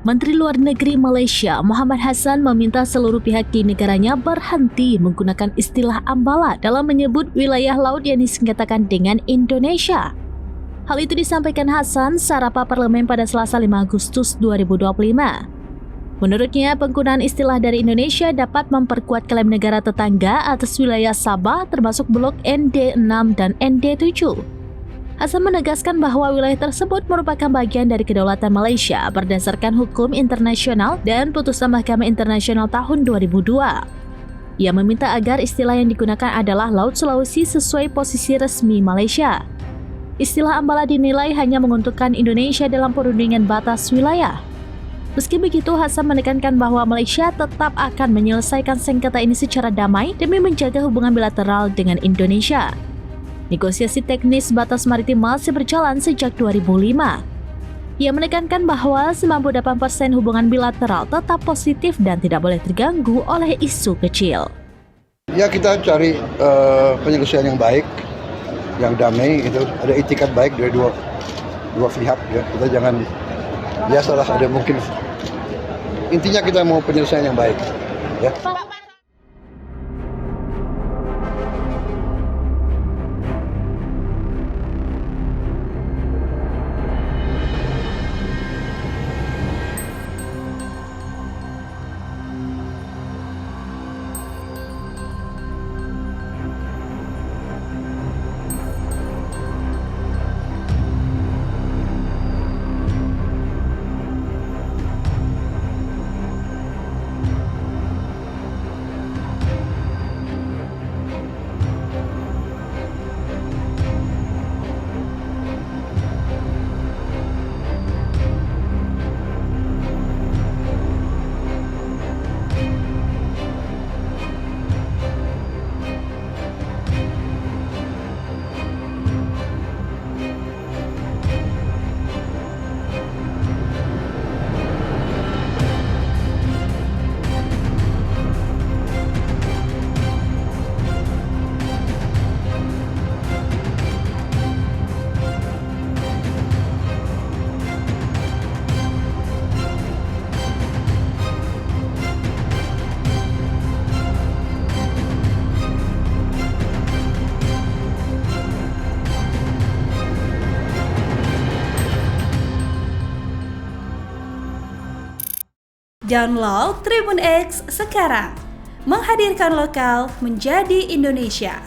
Menteri Luar Negeri Malaysia Muhammad Hassan meminta seluruh pihak di negaranya berhenti menggunakan istilah ambala dalam menyebut wilayah laut yang disengketakan dengan Indonesia. Hal itu disampaikan Hassan saat rapat parlemen pada Selasa 5 Agustus 2025. Menurutnya, penggunaan istilah dari Indonesia dapat memperkuat klaim negara tetangga atas wilayah Sabah termasuk blok ND6 dan ND7. Hassan menegaskan bahwa wilayah tersebut merupakan bagian dari kedaulatan Malaysia berdasarkan hukum internasional dan putusan Mahkamah Internasional tahun 2002. Ia meminta agar istilah yang digunakan adalah Laut Sulawesi sesuai posisi resmi Malaysia. Istilah ambala dinilai hanya menguntungkan Indonesia dalam perundingan batas wilayah. Meski begitu, Hassan menekankan bahwa Malaysia tetap akan menyelesaikan sengketa ini secara damai demi menjaga hubungan bilateral dengan Indonesia. Negosiasi teknis batas maritim masih berjalan sejak 2005. Ia menekankan bahwa 98% hubungan bilateral tetap positif dan tidak boleh terganggu oleh isu kecil. Ya, kita cari penyelesaian yang baik, yang damai, itu ada itikat baik dari dua pihak. Ya. Kita jangan biasalah ada mungkin intinya kita mau penyelesaian yang baik. Ya. Download Tribun X sekarang, menghadirkan lokal menjadi Indonesia.